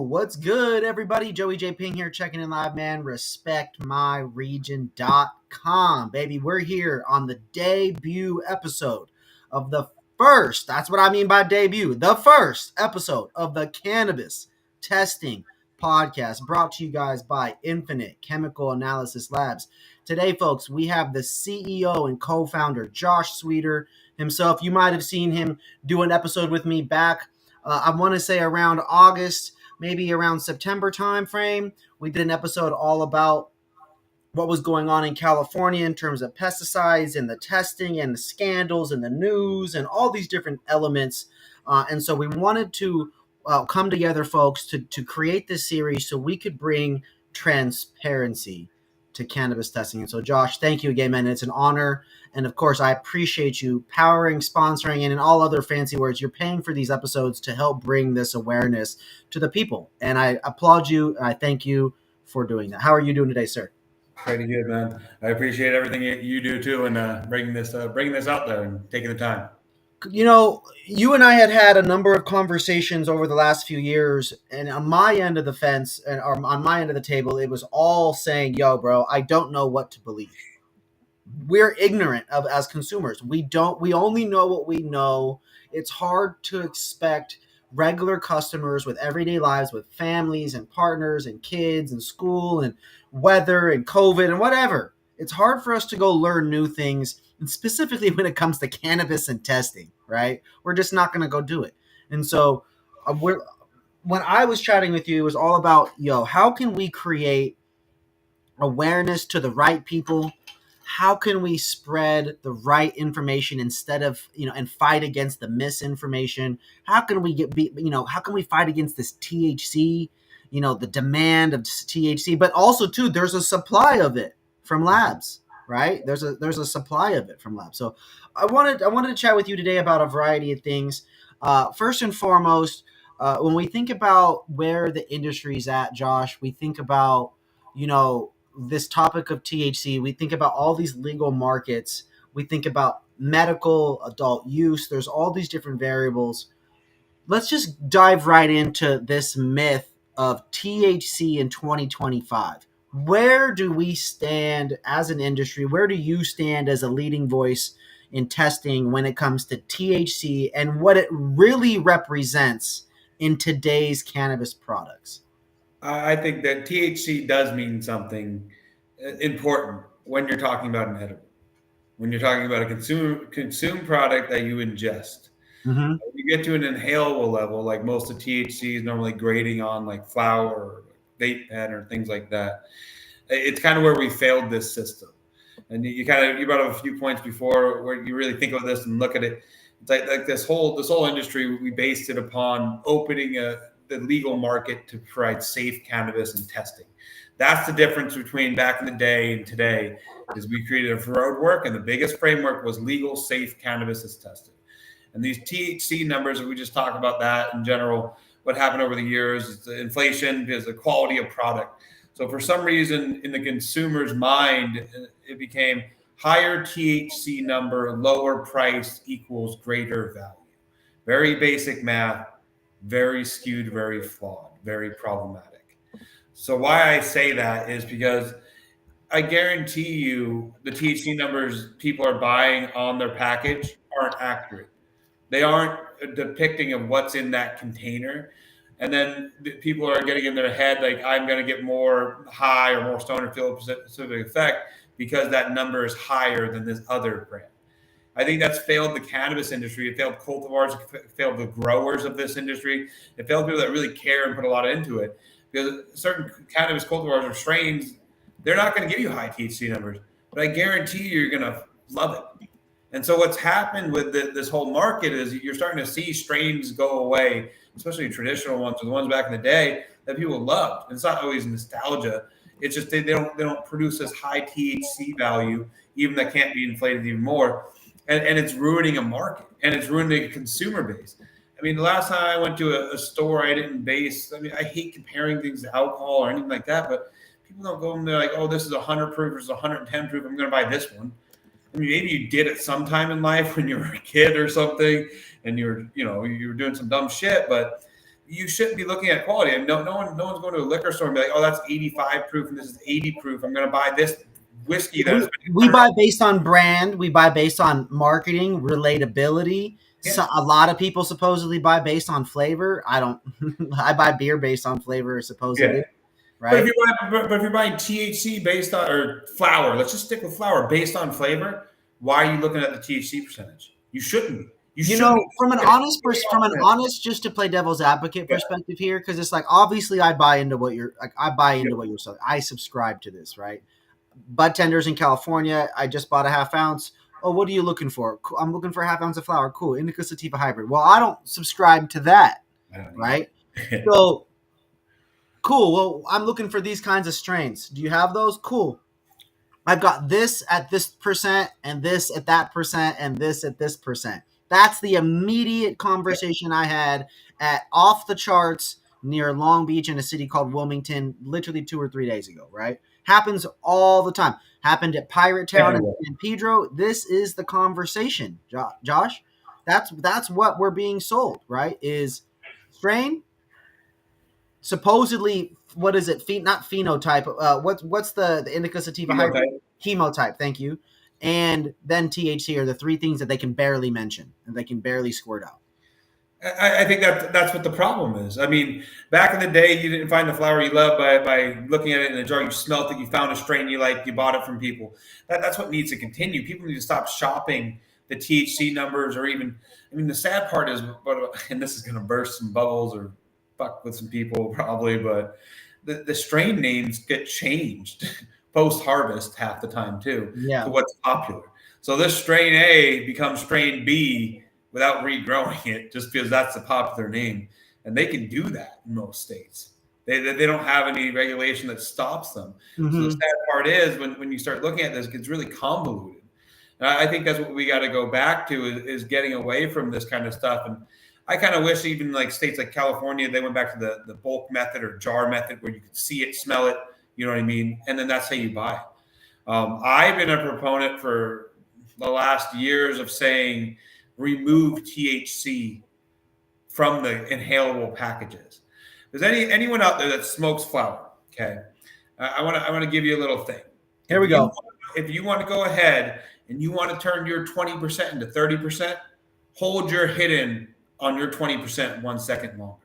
What's good, everybody? Joey J. Ping here, checking in live, man. RespectMyRegion.com, baby. We're here on the debut episode of the first, that's what I mean by debut, the first episode of the Cannabis Testing Podcast, brought to you guys by Infinite Chemical Analysis Labs. Today, folks, we have the CEO and co-founder, Josh Swider himself. You might have seen him do an episode with me back I want to say around August, maybe around September timeframe. We did an episode all about what was going on in California in terms of pesticides and the testing and the scandals and the news and all these different elements. And so we wanted to come together, folks, to create this series so we could bring transparency to cannabis testing. And so, Josh, thank you again, man. It's an honor. And of course, I appreciate you powering, sponsoring, and in all other fancy words, you're paying for these episodes to help bring this awareness to the people. And I applaud you. And I thank you for doing that. How are you doing today, sir? Pretty good, man. I appreciate everything you do too, and bringing this out there and taking the time. You know, you and I had a number of conversations over the last few years, and on my end of the fence, or on my end of the table, it was all saying, "Yo, bro, I don't know what to believe." We're ignorant of as consumers. We only know what we know. It's hard to expect regular customers with everyday lives, with families and partners and kids and school and weather and COVID and whatever. It's hard for us to go learn new things, and specifically when it comes to cannabis and testing, right? We're just not going to go do it. And so when I was chatting with you, it was all about, how can we create awareness to the right people? How can we spread the right information instead of, and fight against the misinformation? How can we how can we fight against this THC, the demand of THC, but also too, there's a supply of it from labs, right? There's a supply of it from labs. So I wanted to chat with you today about a variety of things. First and foremost, when we think about where the industry's at, Josh, we think about, this topic of THC, we think about all these legal markets, we think about medical, adult use, there's all these different variables. Let's just dive right into this myth of THC in 2025. Where do we stand as an industry? Where do you stand as a leading voice in testing when it comes to THC and what it really represents in today's cannabis products? I think that THC does mean something important when you're talking about an edible, when you're talking about a consume product that you ingest. Mm-hmm. When you get to an inhalable level, like most of THC is normally grading on like flower or vape pen or things like that. It's kind of where we failed this system. And you brought up a few points before where you really think of this and look at it. It's like this whole industry, we based it upon opening the legal market to provide safe cannabis and testing. That's the difference between back in the day and today. Is we created a roadwork, and the biggest framework was legal, safe cannabis is tested. And these THC numbers, if we just talk about that in general, what happened over the years is the inflation, because the quality of product. So for some reason, in the consumer's mind, it became higher THC number, lower price equals greater value. Very basic math, very skewed, very flawed, very problematic. So why I say that is because I guarantee you the THC numbers people are buying on their package aren't accurate. They aren't depicting of what's in that container. And then people are getting in their head like, I'm going to get more high or more stoner feel specific effect because that number is higher than this other brand. I think that's failed the cannabis industry. It failed cultivars. It failed the growers of this industry. It failed people that really care and put a lot into it. Because certain cannabis cultivars or strains, they're not going to give you high THC numbers. But I guarantee you're going to love it. And so what's happened with this whole market is you're starting to see strains go away, especially traditional ones or the ones back in the day that people loved. And it's not always nostalgia. It's just they don't produce this high THC value, even that can't be inflated even more. And it's ruining a market, and it's ruining a consumer base. I mean, the last time I went to a store, I hate comparing things to alcohol or anything like that, but people don't go and they're like, oh, this is 100 proof versus 110 proof. I'm going to buy this one. I mean, maybe you did it sometime in life when you were a kid or something, and you were doing some dumb shit, but you shouldn't be looking at quality. And no one's going to a liquor store and be like, oh, that's 85 proof and this is 80 proof. I'm going to buy this whiskey that has been We buy based on brand. We buy based on marketing, relatability. So Yeah. a lot of people supposedly buy based on flavor. I don't. I buy beer based on flavor, supposedly, Yeah. But right? if you're buying THC based on or flour, let's just stick with flour based on flavor. Why are you looking at the THC percentage? You shouldn't be. You You shouldn't. know, from an honest, just to play devil's advocate Yeah. perspective here, because it's like obviously I buy into what you're like. I buy into Yeah. what you're saying. I subscribe to this, right? Bud tenders in California. I just bought a half ounce. Oh, what are you looking for? Cool. I'm looking for a half ounce of flour. Cool. Indica sativa hybrid. Well, I don't subscribe to that, I don't right? either. So cool. Well, I'm looking for these kinds of strains. Do you have those? Cool. I've got this at this percent and this at that percent and this at this percent. That's the immediate conversation I had at off the charts near Long Beach in a city called Wilmington literally 2 or 3 days ago, right? Happens all the time. Happened at Pirate Town in Everywhere. San Pedro. This is the conversation, Josh. That's what we're being sold, right? Is strain supposedly, what is it? Not phenotype. What's the indica sativa hybrid? Chemotype. Chemotype. Thank you. And then THC are the three things that they can barely mention and they can barely squirt out. I think that's what the problem is. I mean, back in the day, you didn't find the flower you loved by looking at it in a jar. You smelt it, you found a strain you liked, you bought it from people. That's what needs to continue. People need to stop shopping the THC numbers, or even. I mean, the sad part is, and this is going to burst some bubbles or fuck with some people probably, but the strain names get changed post harvest half the time too Yeah. to what's popular. So this strain A becomes strain B without regrowing it, just because that's the popular name, and they can do that in most states. They don't have any regulation that stops them. Mm-hmm. So the sad part is when you start looking at this, it gets really convoluted. And I think that's what we got to go back to is getting away from this kind of stuff. And I kind of wish even like states like California, they went back to the bulk method or jar method where you could see it, smell it, you know what I mean? And then that's how you buy. I've been a proponent for the last years of saying remove THC from the inhalable packages. There's anyone out there that smokes flower, okay? I want to give you a little thing. Here we go. If you want to go ahead and you want to turn your 20% into 30%, hold your hidden on your 20% 1 second longer.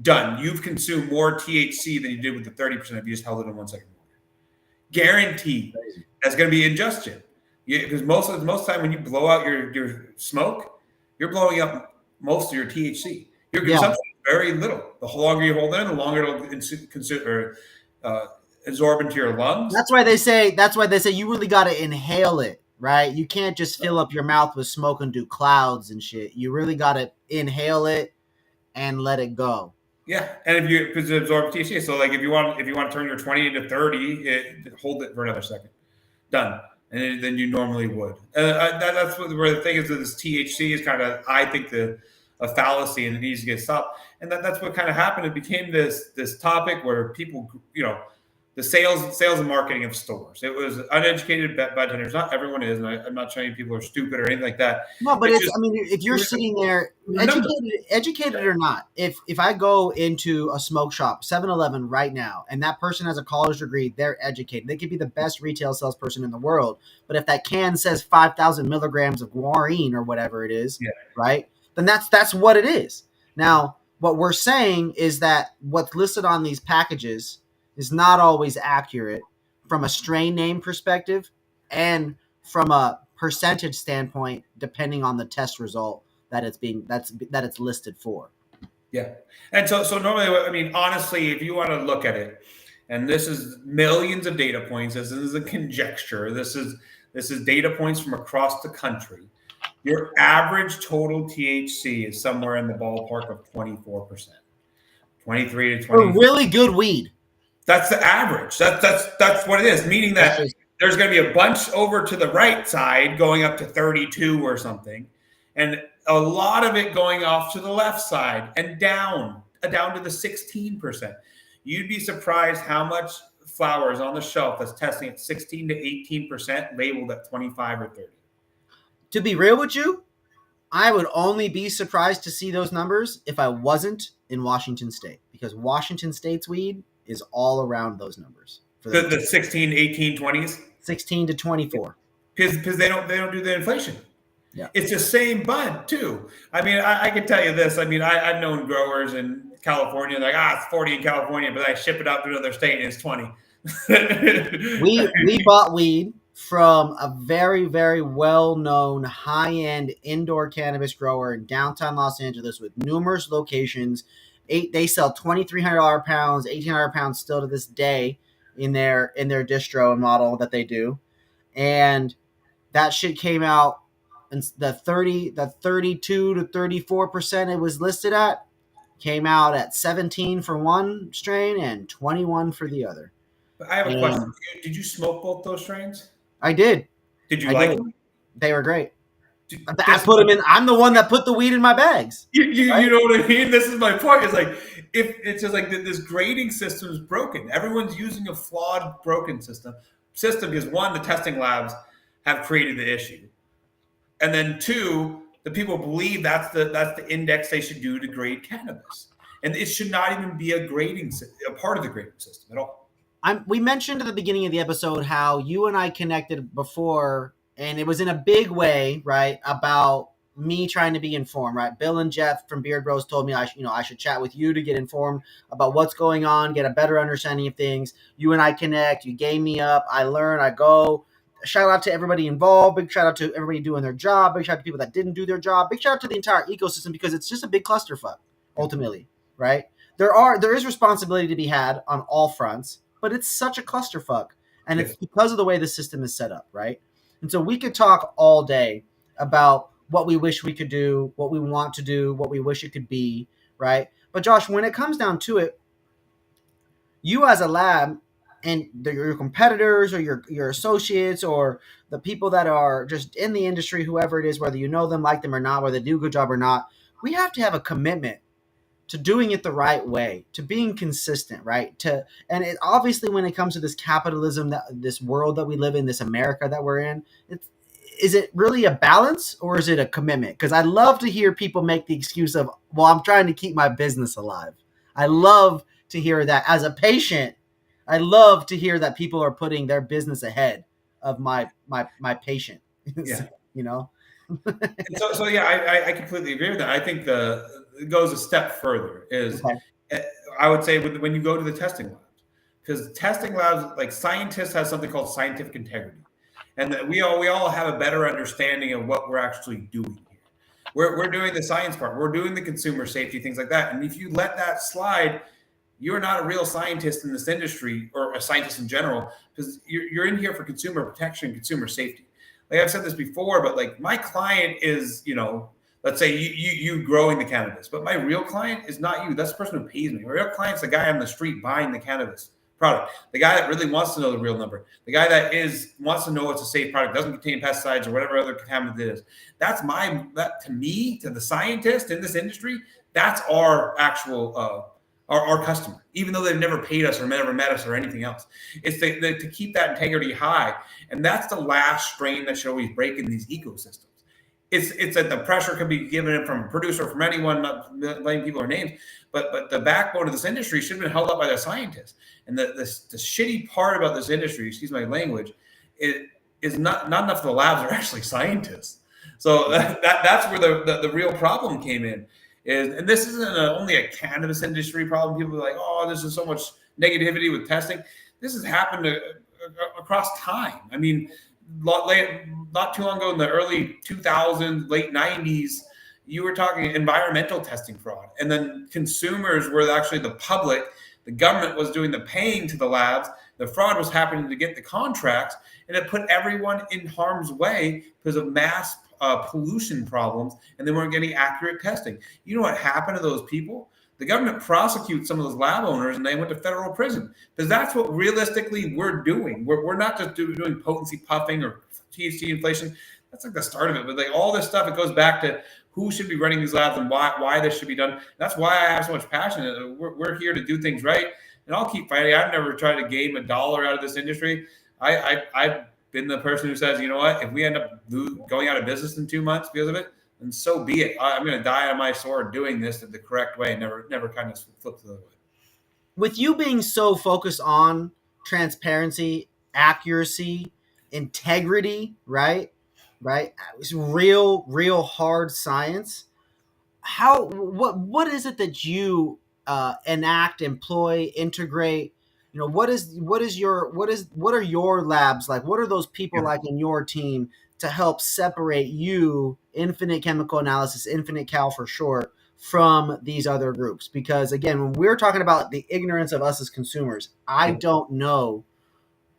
Done. You've consumed more THC than you did with the 30% if you just held it in 1 second longer. Guaranteed. That's going to be ingestion. Because most of the time when you blow out your smoke, you're blowing up most of your THC. Your consumption is very little. The longer you hold it in, the longer it'll absorb into your lungs. That's why they say you really got to inhale it, right? You can't just fill up your mouth with smoke and do clouds and shit. You really got to inhale it and let it go. Yeah, and because it absorbs THC, so like if you want to turn your 20 into 30, hold it for another second. Done. And then you normally would. That's where the thing is that this THC is kind of, I think, a fallacy, and it needs to get stopped. And that's what kind of happened. It became this topic where people, the sales and marketing of stores. It was uneducated bartenders. Not everyone is, and I'm not saying people are stupid or anything like that. No, but if you're sitting there, educated or not, if I go into a smoke shop, 7-Eleven right now, and that person has a college degree, they're educated. They could be the best retail salesperson in the world, but if that can says 5,000 milligrams of guarine or whatever it is, right, then that's what it is. Now, what we're saying is that what's listed on these packages is not always accurate from a strain name perspective and from a percentage standpoint, depending on the test result that it's listed for. Yeah. And so normally, I mean, honestly, if you want to look at it, and this is millions of data points, this is a conjecture, this is data points from across the country. Your average total THC is somewhere in the ballpark of 24%. 23 to 20. For really good weed. That's the average. That's what it is, meaning that there's going to be a bunch over to the right side going up to 32 or something, and a lot of it going off to the left side and down to the 16%. You'd be surprised how much flower is on the shelf that's testing at 16 to 18%, labeled at 25 or 30. To be real with you, I would only be surprised to see those numbers if I wasn't in Washington State, because Washington State's weed is all around those numbers for The 16, 18, 20s? 16 to 24. Because they don't do the inflation. Yeah. It's the same bud too. I mean, I can tell you this. I mean, I've known growers in California like, it's 40 in California, but I ship it out to another state and it's 20. we bought weed from a very, very well-known high-end indoor cannabis grower in downtown Los Angeles with numerous locations. They sell $2,300 pounds, $1,800 pounds still to this day in their distro model that they do. And that shit came out, and the 32 to 34% it was listed at came out at 17 for one strain and 21 for the other. I have a question. Did you smoke both those strains? I did. Did you like them? They were great. I put them in. I'm the one that put the weed in my bags. You know what I mean? This is my point. It's like, if it's just like this grading system is broken. Everyone's using a flawed, broken system because one, the testing labs have created the issue, and then two, the people believe that's the index they should do to grade cannabis, and it should not even be a part of the grading system at all. We mentioned at the beginning of the episode how you and I connected before, and it was in a big way, right, about me trying to be informed, right? Bill and Jeff from Beard Bros told me I should chat with you to get informed about what's going on, get a better understanding of things. You and I connect. You gave me up. I learn. I go. Shout out to everybody involved. Big shout out to everybody doing their job. Big shout out to people that didn't do their job. Big shout out to the entire ecosystem, because it's just a big clusterfuck, ultimately, right? There is responsibility to be had on all fronts, but it's such a clusterfuck, and it's because of the way the system is set up, right? And so we could talk all day about what we wish we could do, what we want to do, what we wish it could be, right? But Josh, when it comes down to it, you as a lab and your competitors or your associates or the people that are just in the industry, whoever it is, whether you know them, like them or not, whether they do a good job or not, we have to have a commitment to doing it the right way, to being consistent, right? Obviously, when it comes to this capitalism, this world that we live in, this America that we're in, is it really a balance or is it a commitment? Because I love to hear people make the excuse of, well, I'm trying to keep my business alive. I love to hear that. As a patient, I love to hear that people are putting their business ahead of my patient. Yeah. You know? So yeah, I completely agree with that. I think it goes a step further. I would say when you go to the testing labs, because testing labs, like scientists, have something called scientific integrity, and that we all have a better understanding of what we're actually doing here. We're doing the science part, we're doing the consumer safety, things like that. And if you let that slide, you're not a real scientist in this industry, or a scientist in general, because you're in here for consumer protection, consumer safety. Like I've said this before, but like my client is, let's say you growing the cannabis, but my real client is not you. That's the person who pays me. My real client's the guy on the street buying the cannabis product, the guy that really wants to know the real number, the guy that wants to know it's a safe product, doesn't contain pesticides or whatever other contaminant it is. That to me, to the scientist in this industry, that's our actual our customer, even though they've never paid us or never met us or anything else. It's to keep that integrity high. And that's the last strain that should always break in these ecosystems. It's that the pressure can be given from a producer, from anyone, not letting people their names, but the backbone of this industry should have been held up by the scientists. And the shitty part about this industry, excuse my language, it is not enough of the labs are actually scientists. So that's where the real problem came in. And this isn't only a cannabis industry problem. People are like, oh, there's so much negativity with testing. This has happened across time. I mean, not too long ago in the early 2000s, late 90s, you were talking environmental testing fraud. And then consumers were actually the public. The government was doing the paying to the labs. The fraud was happening to get the contracts. And it put everyone in harm's way because of mass pollution problems, and they weren't getting accurate testing. You know what happened to those people? The government prosecutes some of those lab owners, and they went to federal prison, because that's what realistically we're doing. We're not just doing potency puffing or THC inflation. That's like the start of it. But like all this stuff, it goes back to who should be running these labs and why this should be done. That's why I have so much passion. We're here to do things right, and I'll keep fighting. I've never tried to game $1 out of this industry. I've been the person who says, you know what, if we end up going out of business in 2 months because of it, and so be it. I'm going to die on my sword doing this the correct way, and never kind of flip the other way. With you being so focused on transparency, accuracy, integrity, right? Right? It's real hard science. What is it that you enact, employ, integrate? You know, what are your labs like? What are those people Yeah. like in your team to help separate you, Infinite Chemical Analysis, InfiniteCAL for short, from these other groups? Because again, when we're talking about the ignorance of us as consumers, I don't know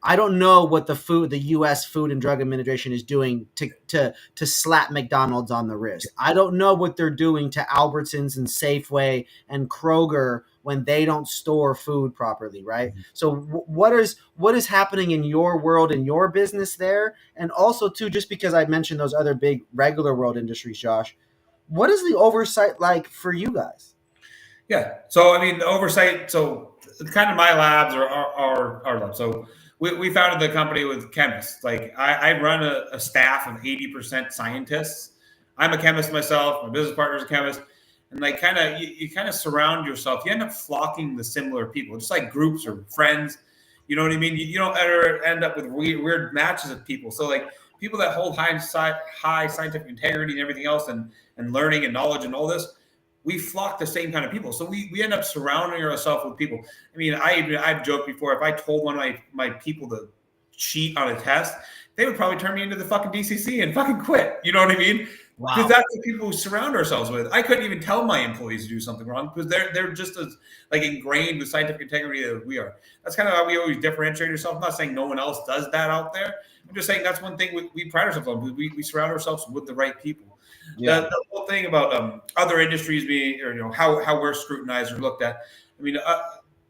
what the U.S. Food and Drug Administration is doing to slap McDonald's on the wrist. I don't know what they're doing to Albertsons and Safeway and Kroger when they don't store food properly, right? So what is happening in your world, in your business there, and also too, just because I mentioned those other big regular world industries, Josh, what is the oversight like for you guys? Yeah. So I mean, the oversight. So kind of my labs are our labs. So we founded the company with chemists. Like I run a staff of 80% scientists. I'm a chemist myself. My business partner's a chemist, and like kind of you kind of surround yourself. You end up flocking the similar people, just like groups or friends. You know what I mean? You don't ever end up with weird matches of people. So like people that hold high scientific integrity and everything else, and learning and knowledge and all this, we flock the same kind of people. So we end up surrounding ourselves with people. I mean, I've joked before, if I told one of my people to cheat on a test, they would probably turn me into the fucking DCC and fucking quit. You know what I mean? Because Wow. that's the people we surround ourselves with. I couldn't even tell my employees to do something wrong because they're just as like ingrained with scientific integrity as we are. That's kind of how we always differentiate ourselves. I'm not saying no one else does that out there. I'm just saying that's one thing we pride ourselves on, because we surround ourselves with the right people. Yeah. The whole thing about other industries being, or how we're scrutinized or looked at. I mean,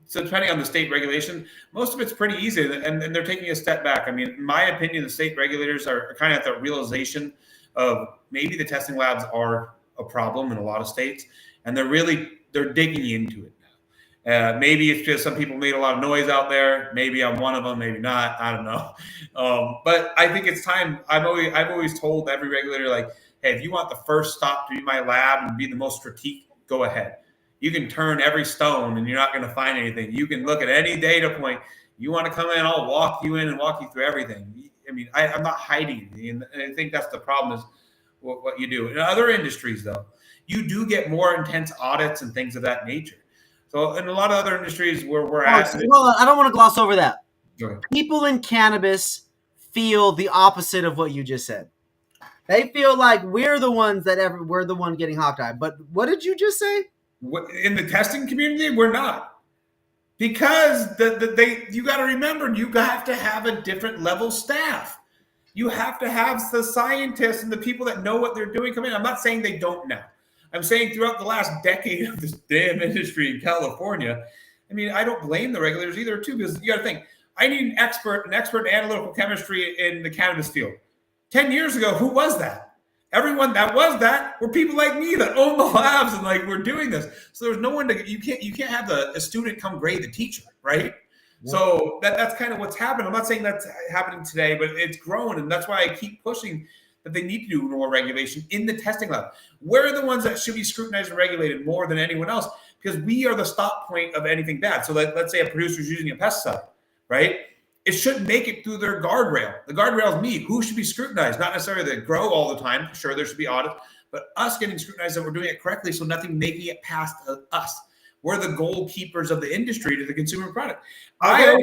so depending on the state regulation, most of it's pretty easy, and they're taking a step back. I mean, in my opinion, the state regulators are kind of at the realization of maybe the testing labs are a problem in a lot of states, and they're digging into it now. Maybe it's just some people made a lot of noise out there. Maybe I'm one of them. Maybe not. I don't know. But I think it's time. I've always told every regulator, like, hey, if you want the first stop to be my lab and be the most strategic, go ahead. You can turn every stone and you're not going to find anything. You can look at any data point. You want to come in, I'll walk you in and walk you through everything. I mean, I'm not hiding anything. And I think that's the problem is what you do. In other industries, though, you do get more intense audits and things of that nature. So in a lot of other industries where we're at. Hold on, I don't want to gloss over that. Okay. People in cannabis feel the opposite of what you just said. They feel like we're the one getting hogtied. But what did you just say? In the testing community, we're not, because you got to remember, you have to have a different level staff. You have to have the scientists and the people that know what they're doing come in. I'm not saying they don't now. I'm saying throughout the last decade of this damn industry in California, I mean, I don't blame the regulators either, too, because you got to think, I need an expert in analytical chemistry in the cannabis field. 10 years ago, who was that? Everyone that was that were people like me that own the labs and like we're doing this. So there's no one you can't have a student come grade the teacher, right? Yeah. So that's kind of what's happened. I'm not saying that's happening today, but it's grown, and that's why I keep pushing that they need to do more regulation in the testing lab. We're the ones that should be scrutinized and regulated more than anyone else, because we are the stop point of anything bad. So let's say a producer is using a pesticide, right? It shouldn't make it through their guardrail. The guardrail is me. Who should be scrutinized? Not necessarily the grow all the time. Sure, there should be audits, but us getting scrutinized that we're doing it correctly, so nothing making it past us. We're the goalkeepers of the industry to the consumer product. Are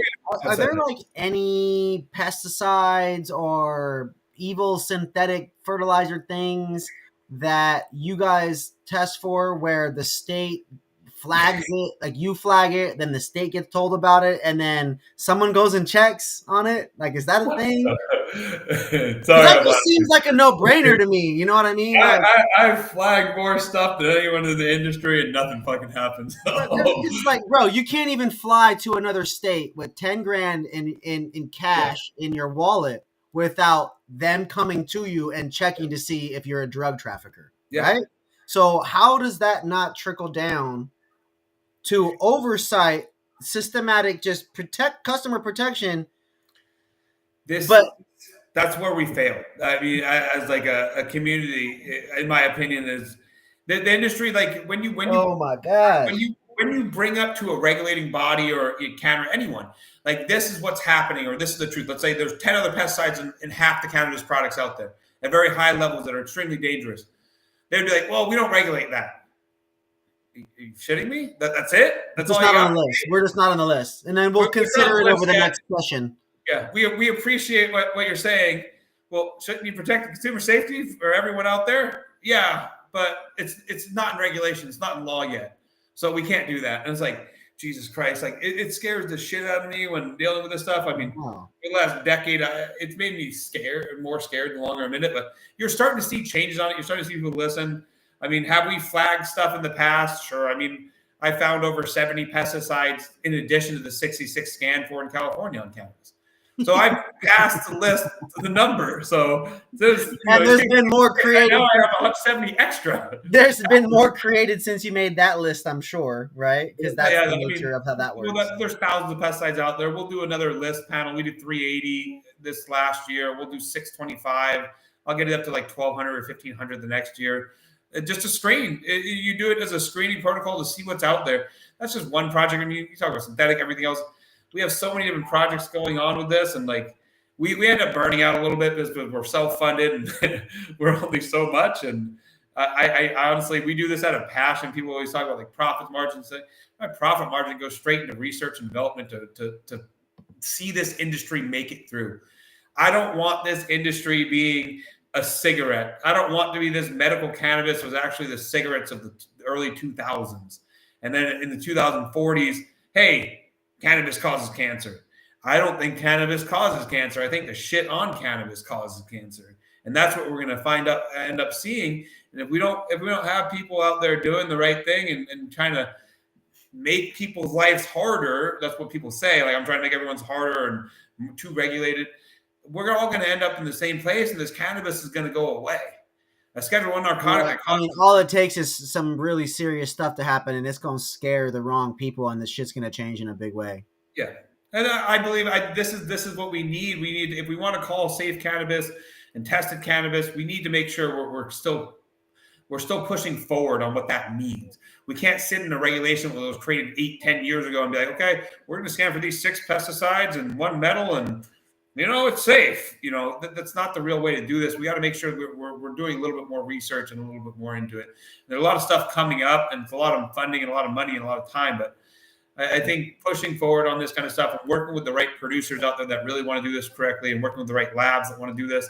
there like any pesticides or evil synthetic fertilizer things that you guys test for where the state flags it, like you flag it, then the state gets told about it, and then someone goes and checks on it? Like, is that a thing? That just seems like a no-brainer to me. You know what I mean? I've flagged more stuff than anyone in the industry, and nothing fucking happens. It's like, bro, you can't even fly to another state with 10 grand in cash in your wallet without them coming to you and checking to see if you're a drug trafficker, right? So how does that not trickle down to oversight, systematic, just customer protection? That's where we fail. I mean, as like a community, in my opinion, is the industry. Like Oh my gosh. when you bring up to a regulating body or you counter anyone, like this is what's happening, or this is the truth. Let's say there's 10 other pesticides in half the cannabis products out there at very high levels that are extremely dangerous. They'd be like, well, we don't regulate that. Are you shitting me? That's it? That's It's all just you not on got? the list. We're just not on the list. And then we'll We're not consider on it the over list the yet. next session. Yeah, we appreciate what you're saying. Well, shouldn't you protect the consumer safety for everyone out there? Yeah, but it's not in regulation. It's not in law yet. So we can't do that. And it's like, Jesus Christ, like it scares the shit out of me when dealing with this stuff. I mean, Wow. for the last decade, it's made me more scared the longer I'm in it. But you're starting to see changes on it. You're starting to see people listen. I mean, have we flagged stuff in the past? Sure. I mean, I found over 70 pesticides in addition to the 66 scanned for in California on cannabis. So I passed the list to the number. So there's, And there's been more created. now I have 170 extra. There's been more created since you made that list, I'm sure, right? Because that's the nature of how that works. There's thousands of pesticides out there. We'll do another list panel. We did 380 this last year. We'll do 625. I'll get it up to like 1,200 or 1,500 the next year. Just a screen. You do it as a screening protocol to see what's out there. That's just one project. I mean, you talk about synthetic, everything else. We have so many different projects going on with this, and like we end up burning out a little bit because we're self-funded and we're only so much. And I honestly, we do this out of passion. People always talk about like profit margins. My profit margin goes straight into research and development to see this industry make it through. I don't want this industry being a cigarette. I don't want to be this medical cannabis was actually the cigarettes of the early 2000s. And then in the 2040s, hey, cannabis causes cancer. I don't think cannabis causes cancer. I think the shit on cannabis causes cancer. And that's what we're going to end up seeing. And if we don't have people out there doing the right thing and trying to make people's lives harder, that's what people say. Like I'm trying to make everyone's harder and too regulated. We're all going to end up in the same place, and this cannabis is going to go away. A Schedule I narcotic. I mean, all it takes is some really serious stuff to happen, and it's going to scare the wrong people, and the shit's going to change in a big way. Yeah, and I believe this is what we need. We need, if we want to call safe cannabis and tested cannabis, we need to make sure we're still pushing forward on what that means. We can't sit in a regulation that was created 8-10 years ago and be like, okay, we're going to scan for these 6 pesticides and 1 metal and it's safe. That's not the real way to do this. We got to make sure we're doing a little bit more research and a little bit more into it. There's a lot of stuff coming up, and it's a lot of funding and a lot of money and a lot of time. But I think pushing forward on this kind of stuff and working with the right producers out there that really want to do this correctly and working with the right labs that want to do this.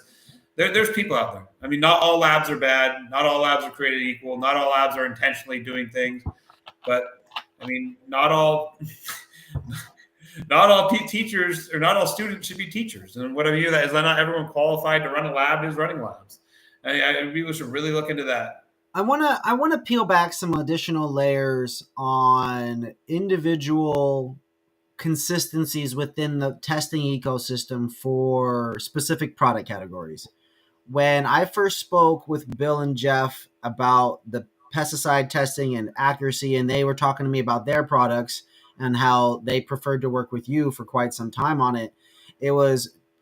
There's people out there. I mean, not all labs are bad. Not all labs are created equal. Not all labs are intentionally doing things. But, I mean, not all teachers or not all students should be teachers. And what I mean that is not everyone qualified to run a lab is running labs. People should really look into that. I want to peel back some additional layers on individual consistencies within the testing ecosystem for specific product categories. When I first spoke with Bill and Jeff about the pesticide testing and accuracy, and they were talking to me about their products and how they preferred to work with you for quite some time on it,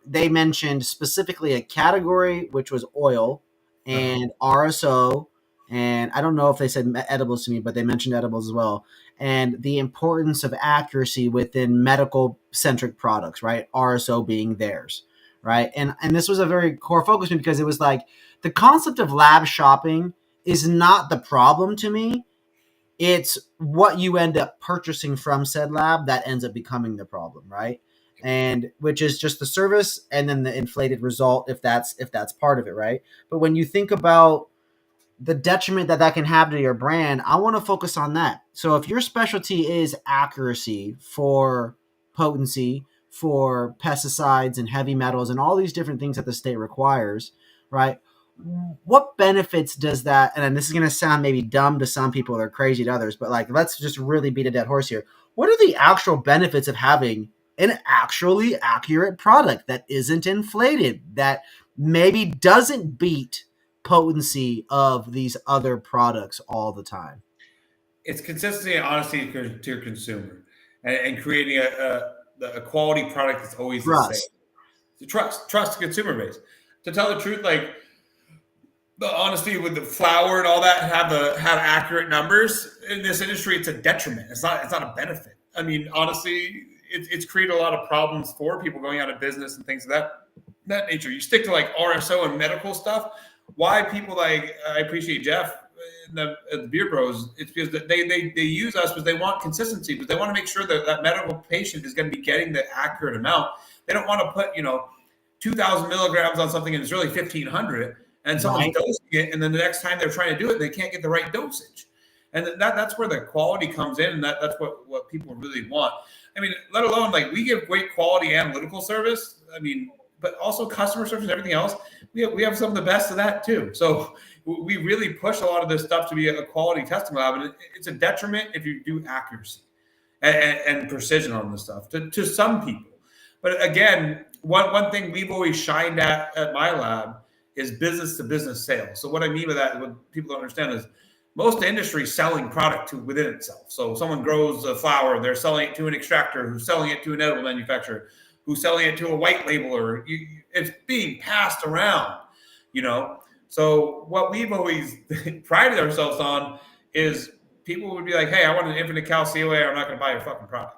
they mentioned specifically a category, which was oil and RSO. And I don't know if they said edibles to me, but they mentioned edibles as well. And the importance of accuracy within medical-centric products, right? RSO being theirs, right? And this was a very core focus because it was like the concept of lab shopping is not the problem to me. It's what you end up purchasing from said lab that ends up becoming the problem, right? And which is just the service and then the inflated result if that's part of it, right? But when you think about the detriment that can have to your brand, I want to focus on that. So if your specialty is accuracy for potency, for pesticides and heavy metals and all these different things that the state requires, right? What benefits does that, and this is going to sound maybe dumb to some people or crazy to others, but like, let's just really beat a dead horse here. What are the actual benefits of having an actually accurate product that isn't inflated, that maybe doesn't beat potency of these other products all the time? It's consistency and honesty to your consumer, and creating a quality product that's always the same. To trust the consumer base. To tell the truth, like the honesty with the flour and all that have accurate numbers in this industry, it's a detriment. It's not a benefit. I mean, honestly, it's created a lot of problems for people going out of business and things of that nature. You stick to like RSO and medical stuff. Why people like I appreciate Jeff and the Beer Bros. It's because they use us because they want consistency, because they want to make sure that that medical patient is going to be getting the accurate amount. They don't want to put 2,000 milligrams on something and it's really 1,500, and someone's dosing it, and then the next time they're trying to do it, they can't get the right dosage. And that's where the quality comes in, and that's what people really want. I mean, let alone like we give great quality analytical service. I mean, but also customer service and everything else. We have some of the best of that too. So we really push a lot of this stuff to be a quality testing lab, and it's a detriment if you do accuracy and precision on this stuff to some people. But again, one thing we've always shined at my lab is business to business sales. So what I mean by that, what people don't understand is most industry is selling product within itself. So someone grows a flower, they're selling it to an extractor who's selling it to an edible manufacturer who's selling it to a white labeler. It's being passed around, So what we've always prided ourselves on is people would be like, hey, I want an InfiniteCAL COA, I'm not going to buy your fucking product.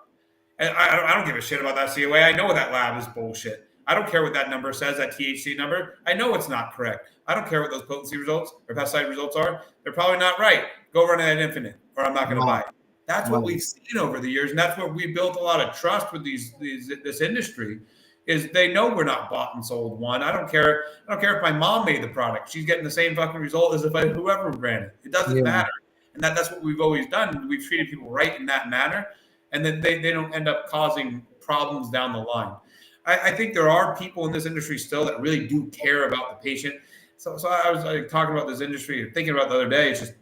And I don't give a shit about that COA. I know that lab is bullshit. I don't care what that number says, that THC number. I know it's not correct. I don't care what those potency results or pesticide results are. They're probably not right. Go run it at Infinite, or I'm not going to buy it. That's what we've seen over the years, and that's what we built a lot of trust with this industry. Is they know we're not bought and sold one. I don't care if my mom made the product. She's getting the same fucking result as if whoever ran it. It doesn't matter. And that's what we've always done. We've treated people right in that manner, and then they don't end up causing problems down the line. I think there are people in this industry still that really do care about the patient. So I was talking about this industry, thinking about the other day. It's just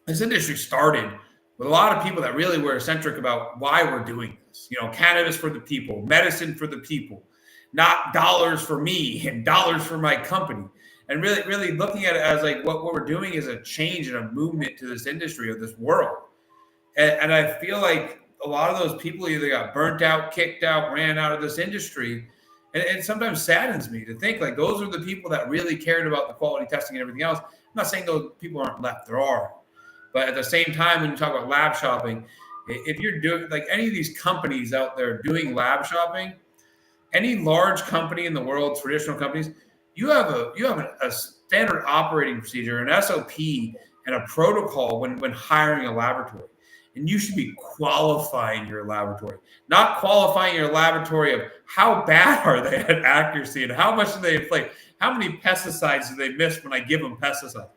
this industry started with a lot of people that really were eccentric about why we're doing this. Cannabis for the people, medicine for the people, not dollars for me and dollars for my company. And really, really looking at it as like what we're doing is a change and a movement to this industry or this world. And I feel like a lot of those people either got burnt out, kicked out, ran out of this industry. And it sometimes saddens me to think like those are the people that really cared about the quality testing and everything else. I'm not saying those people aren't left. There are. But at the same time, when you talk about lab shopping, if you're doing like any of these companies out there doing lab shopping, any large company in the world, traditional companies, you have a standard operating procedure, an SOP, and a protocol when hiring a laboratory. And you should be qualifying your laboratory, not qualifying your laboratory of how bad are they at accuracy and how much do they inflate, how many pesticides do they miss when I give them pesticides.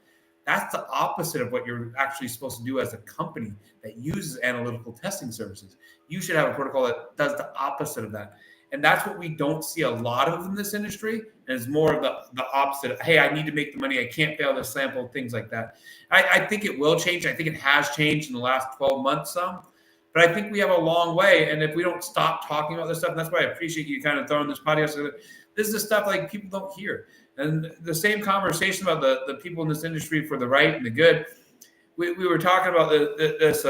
That's the opposite of what you're actually supposed to do as a company that uses analytical testing services. You should have a protocol that does the opposite of that. And that's what we don't see a lot of in this industry. And it's more of the opposite. Hey, I need to make the money. I can't fail this sample, things like that. I think it will change. I think it has changed in the last 12 months some. But I think we have a long way. And if we don't stop talking about this stuff, and that's why I appreciate you kind of throwing this podcast together. This is the stuff like people don't hear. And the same conversation about the people in this industry for the right and the good. We were talking about this.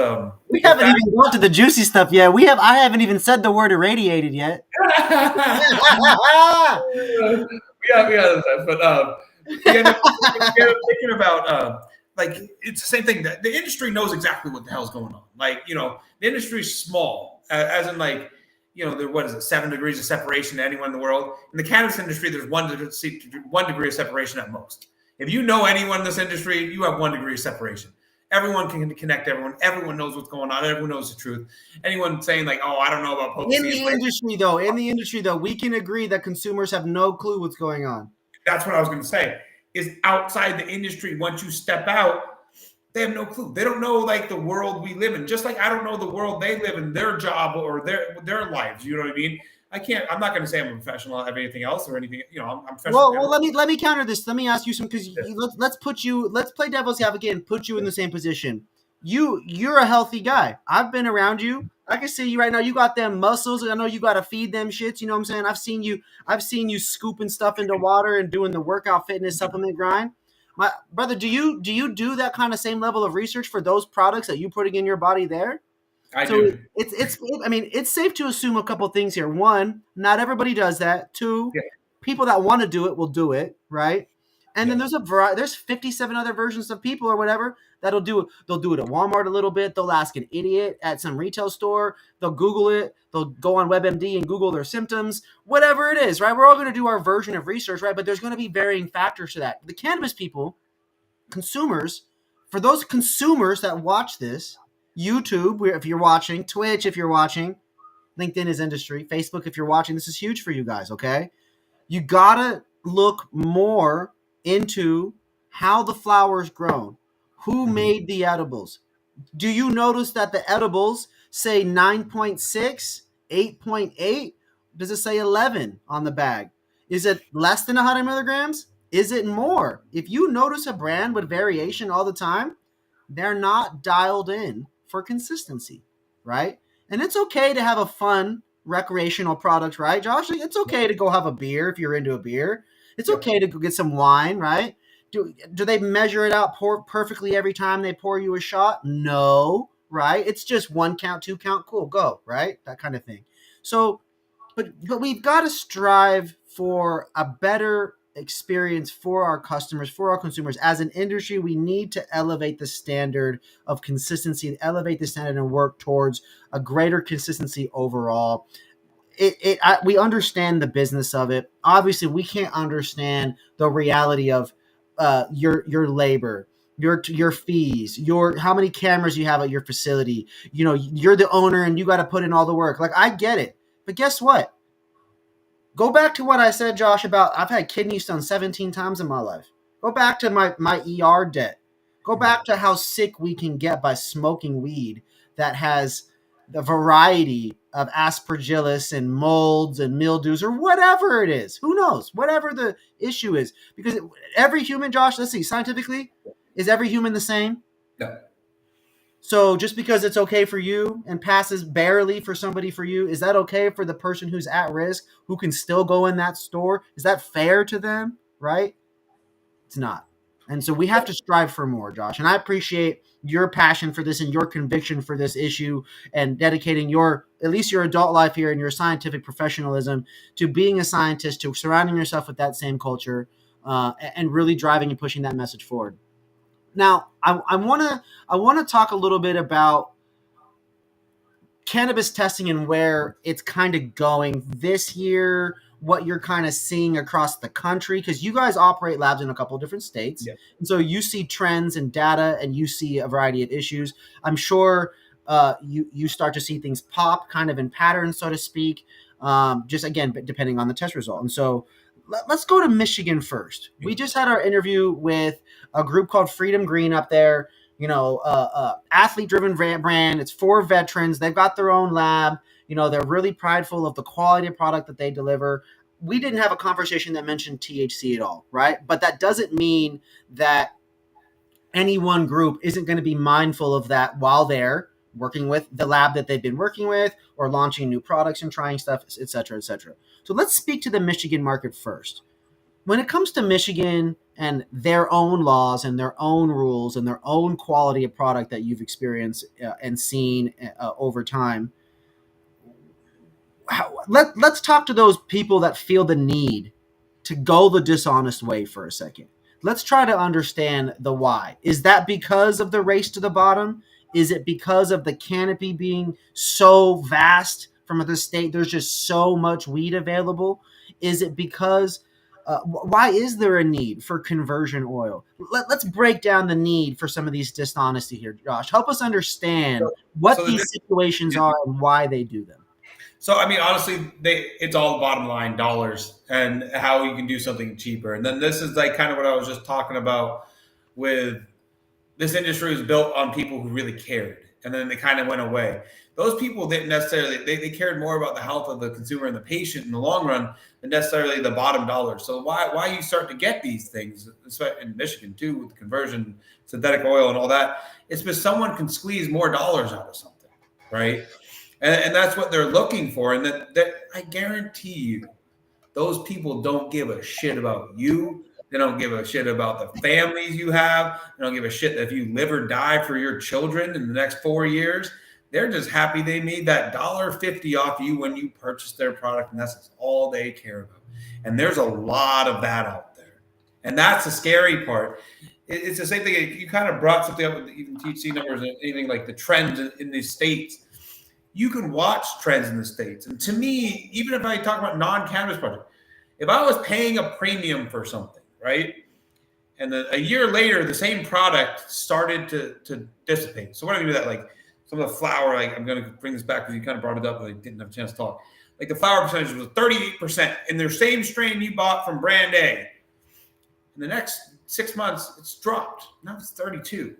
We haven't even gone to the juicy stuff yet. I haven't even said the word irradiated yet. But thinking about like it's the same thing. The industry knows exactly what the hell's going on. Like the industry's small, as in like what is it, 7 degrees of separation to anyone in the world. In the cannabis industry, there's 1 degree of separation at most. If you know anyone in this industry, you have 1 degree of separation. Everyone can connect everyone. Everyone knows what's going on. Everyone knows the truth. Anyone saying like, "Oh, I don't know about potency." In the industry though, we can agree that consumers have no clue what's going on. That's what I was going to say. Is outside the industry, once you step out, they have no clue. They don't know like the world we live in. Just like I don't know the world they live in, their job or their lives. You know what I mean? I'm not going to say I'm a professional at anything else or anything. I'm professional. Well, let me counter this. Let me ask you some, because let's play devil's advocate and put you in the same position. You're a healthy guy. I've been around you. I can see you right now. You got them muscles. I know you got to feed them shits. You know what I'm saying? I've seen you scooping stuff into water and doing the workout fitness supplement grind. My brother, do you do that kind of same level of research for those products that you putting in your body there? I So do. I mean, it's safe to assume a couple things here. One, not everybody does that. Two, Yeah. people that want to do it will do it, right? And then Yeah. there's a variety. There's 57 other versions of people or whatever that'll do it. They'll do it at Walmart a little bit. They'll ask an idiot at some retail store. They'll Google it. They'll go on WebMD and Google their symptoms. Whatever it is, right? We're all going to do our version of research, right? But there's going to be varying factors to that. The cannabis people, consumers, for those consumers that watch this, YouTube, if you're watching, Twitch, if you're watching, LinkedIn is industry, Facebook, if you're watching, this is huge for you guys, okay? You gotta look more into how the flower is grown, who made the edibles. Do you notice that the edibles say 9.6, 8.8? Does it say 11 on the bag? Is it less than 100 milligrams? Is it more? If you notice a brand with variation all the time, they're not dialed in for consistency, right? And it's okay to have a fun recreational product, right, Josh? It's okay to go have a beer if you're into a beer. It's Yep. okay to go get some wine, right? Do they measure it out perfectly every time they pour you a shot? No, right? It's just 1 count, 2 count, cool, go, right? That kind of thing. So, but we've got to strive for a better experience for our customers, for our consumers. As an industry, we need to elevate the standard of consistency, elevate the standard, and work towards a greater consistency overall. We understand the business of it. Obviously, we can't understand the reality of your labor, your fees, your how many cameras you have at your facility. You know, you're the owner and you got to put in all the work. Like, I get it, but guess what? Go back to what I said, Josh, about I've had kidney stones 17 times in my life. Go back to my ER debt. Go back to how sick we can get by smoking weed that has the variety of aspergillus and molds and mildews or whatever it is. Who knows? Whatever the issue is. Because every human, Josh, let's see, scientifically, is every human the same? No. So just because it's okay for you and passes barely for somebody for you, is that okay for the person who's at risk who can still go in that store? Is that fair to them? Right? It's not. And so we have to strive for more, Josh. And I appreciate your passion for this and your conviction for this issue and dedicating your, at least your adult life here and your scientific professionalism to being a scientist, to surrounding yourself with that same culture, and really driving and pushing that message forward. Now, I want to talk a little bit about cannabis testing and where it's kind of going this year, what you're kind of seeing across the country, because you guys operate labs in a couple of different states. Yeah. And so you see trends and data and you see a variety of issues. I'm sure you start to see things pop kind of in patterns, so to speak, just again, depending on the test result. And so let's go to Michigan first. We just had our interview with a group called Freedom Green up there. You know, athlete-driven brand. It's for veterans. They've got their own lab. You know, they're really prideful of the quality of product that they deliver. We didn't have a conversation that mentioned THC at all, right? But that doesn't mean that any one group isn't going to be mindful of that while they're working with the lab that they've been working with or launching new products and trying stuff, et cetera, et cetera. So let's speak to the Michigan market first. When it comes to Michigan and their own laws and their own rules and their own quality of product that you've experienced and seen over time, let's talk to those people that feel the need to go the dishonest way for a second. Let's try to understand the why. Is that because of the race to the bottom? Is it because of the canopy being so vast from the state? There's just so much weed available. Is it because why is there a need for conversion oil? Let's break down the need for some of these dishonesty here, Josh. Help us understand what these situations are and why they do them. So I mean, honestly, it's all bottom line dollars and how you can do something cheaper. And then this is like kind of what I was just talking about with this industry was built on people who really cared, and then they kind of went away. Those people didn't necessarily they cared more about the health of the consumer and the patient in the long run than necessarily the bottom dollar. So why you start to get these things, especially in Michigan too, with the conversion, synthetic oil, and all that? It's because someone can squeeze more dollars out of something, right? And that's what they're looking for. And that I guarantee you, those people don't give a shit about you. They don't give a shit about the families you have. They don't give a shit if you live or die for your children in the next 4 years. They're just happy they made that $1.50 off you when you purchased their product, and that's all they care about. And there's a lot of that out there, and that's the scary part. It's the same thing. You kind of brought something up with even THC numbers and anything like the trends in the states. You can watch trends in the states, and to me, even if I talk about non-cannabis projects, if I was paying a premium for something, right? And then a year later, the same product started to dissipate. So what do I mean by that? Like some of the flour, like I'm going to bring this back because you kind of brought it up, but I didn't have a chance to talk. Like the flour percentage was 38% in their same strain you bought from brand A. In the next 6 months, it's dropped. Now it's 32.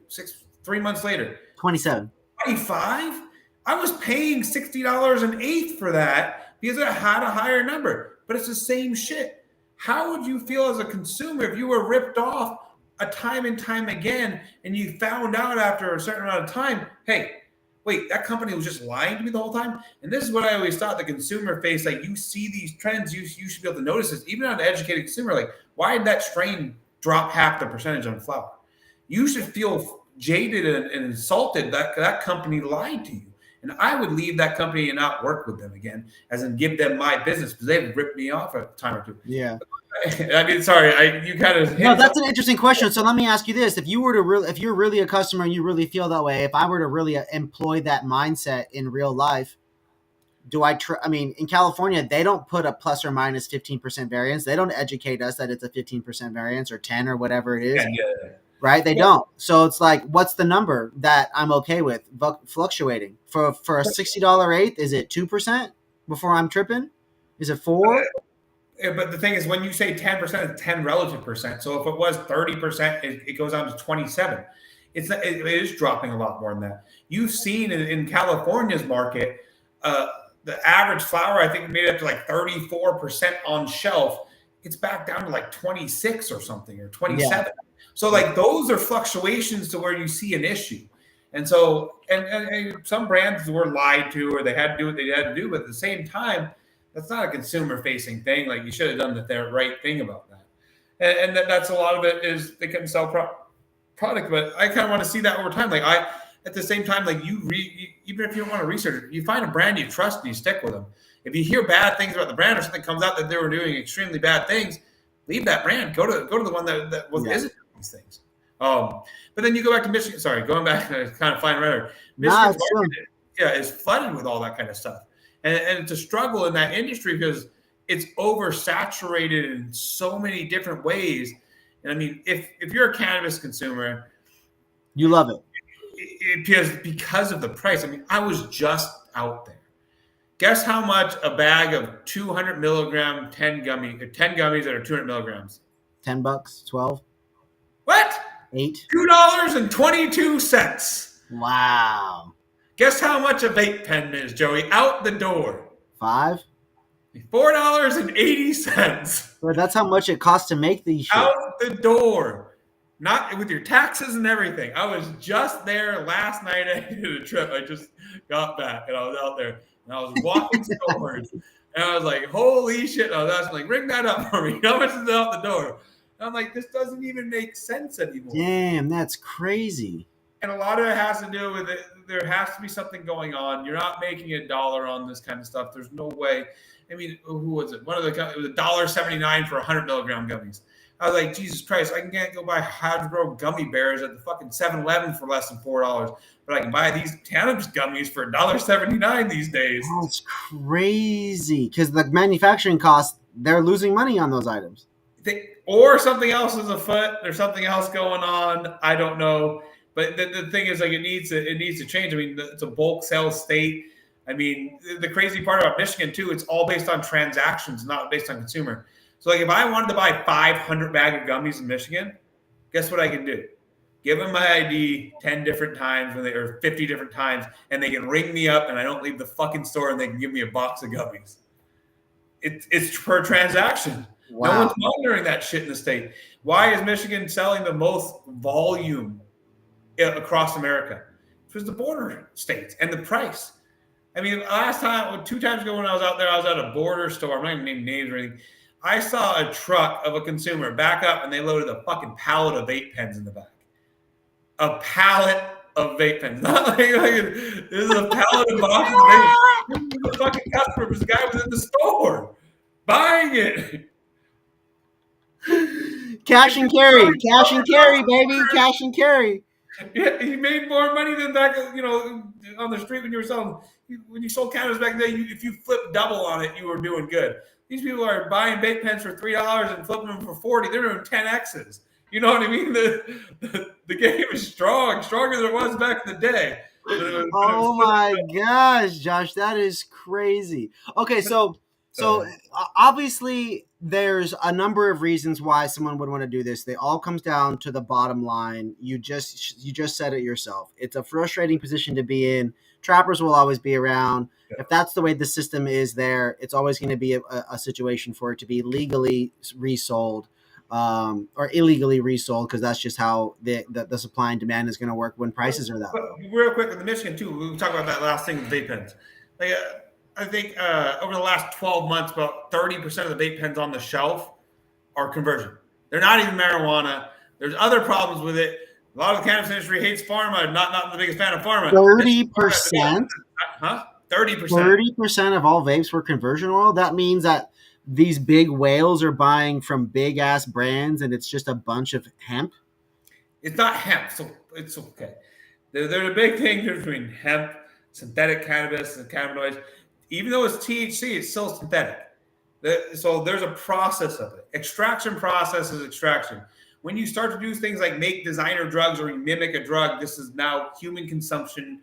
3 months later, 27, 25. I was paying $60 an eighth for that because it had a higher number, but it's the same shit. How would you feel as a consumer if you were ripped off a time and time again and you found out after a certain amount of time, hey, wait, that company was just lying to me the whole time? And this is what I always thought, the consumer face, like you see these trends, you should be able to notice this, even on an educated consumer, like why did that strain drop half the percentage on flour? You should feel jaded and insulted that that company lied to you. And I would leave that company and not work with them again, as in give them my business because they've ripped me off a time or two. Yeah. I mean, sorry, you kind of. No, that's an interesting question. So let me ask you this: if you were to if you're really a customer and you really feel that way, if I were to really employ that mindset in real life, do I? I mean, in California, they don't put a plus or minus 15% variance. They don't educate us that it's a 15% variance or 10 or whatever it is. Yeah. Right? They don't. So it's like, what's the number that I'm okay with fluctuating for a $60 eighth? Is it 2% before I'm tripping? Is it 4? But the thing is, when you say 10%, it's 10 relative percent. So if it was 30%, it goes down to 27. It is dropping a lot more than that. You've seen in California's market, the average flour, I think, made it up to like 34% on shelf. It's back down to like 26 or something, or 27. Yeah. So like those are fluctuations to where you see an issue. And so, and some brands were lied to, or they had to do what they had to do. But at the same time, that's not a consumer facing thing. Like you should have done the right thing about that. And that's a lot of it is they couldn't sell product. But I kind of want to see that over time. Like at the same time, like even if you don't want to research it, you find a brand you trust and you stick with them. If you hear bad things about the brand or something comes out that they were doing extremely bad things, leave that brand. Go to the one that isn't doing these things. But then you go back to Michigan. Sorry, going back to kind of flying around. Michigan, is flooded with all that kind of stuff, and it's a struggle in that industry because it's oversaturated in so many different ways. And I mean, if you're a cannabis consumer, you love it. Because of the price. I mean, I was just out there. Guess how much a bag of 200 milligram 10 gummies that are 200 milligrams? $10, 12. What? 8. $2.22. Wow. Guess how much a vape pen is, Joey? Out the door. 5. $4.80. Well, that's how much it costs to make these shit. Out the door. Not with your taxes and everything. I was just there last night. I did a trip. I just got back and I was out there and I was walking stores and I was like, holy shit. And I was asking, like, ring that up for me. How much is it out the door? And I'm like, this doesn't even make sense anymore. Damn, that's crazy. And a lot of it has to do with it. There has to be something going on. You're not making $1 on this kind of stuff. There's no way. I mean, who was it? It was $1.79 for 100 milligram gummies. I was like, Jesus Christ, I can't go buy Hasbro gummy bears at the fucking 7-Eleven for less than $4, but I can buy these cannabis gummies for $1.79 these days. Oh, it's crazy because the manufacturing costs, they're losing money on those items. Or something else is afoot. There's something else going on. I don't know. But the thing is, like, it needs to change. I mean, it's a bulk sales state. I mean, the crazy part about Michigan, too, it's all based on transactions, not based on consumer. So, like, if I wanted to buy 500 bag of gummies in Michigan, guess what I can do? Give them my ID 10 different times or 50 different times, and they can ring me up, and I don't leave the fucking store, and they can give me a box of gummies. It's per transaction. Wow. No one's monitoring that shit in the state. Why is Michigan selling the most volume across America? Because the border states and the price. I mean, last time, 2 times ago when I was out there, I was at a border store. I'm not even naming names or anything. I saw a truck of a consumer back up and they loaded a fucking pallet of vape pens in the back. A pallet of vape pens. Not like this is a pallet of boxes of vape. This is the fucking customer. This guy was in the store buying it. Cash and carry, baby, cash and carry. Yeah, he made more money than back, on the street when you were selling. When you sold cannabis back then, if you flipped double on it, you were doing good. These people are buying vape pens for $3 and flipping them for 40. They're doing 10x's. You know what I mean? The game is stronger than it was back in the day. Oh my gosh, Josh, that is crazy. Okay, so obviously there's a number of reasons why someone would want to do this. They all comes down to the bottom line. You just said it yourself. It's a frustrating position to be in. Trappers will always be around. If that's the way the system is there, it's always going to be a situation for it to be legally resold. Or illegally resold, because that's just how the supply and demand is going to work when prices are that low. Real quick, with the Michigan too, we talk about that last thing with vape pens. Like, I think over the last 12 months, about 30% of the vape pens on the shelf are conversion. They're not even marijuana. There's other problems with it. A lot of the cannabis industry hates pharma. Not the biggest fan of pharma. 30%? Huh? 30%. 30% of all vapes were conversion oil? That means that these big whales are buying from big ass brands and it's just a bunch of hemp? It's not hemp, so it's okay. There's a big thing between hemp, synthetic cannabis, and cannabinoids. Even though it's THC, it's still synthetic. So there's a process of it. Extraction process is extraction. When you start to do things like make designer drugs or you mimic a drug, this is now human consumption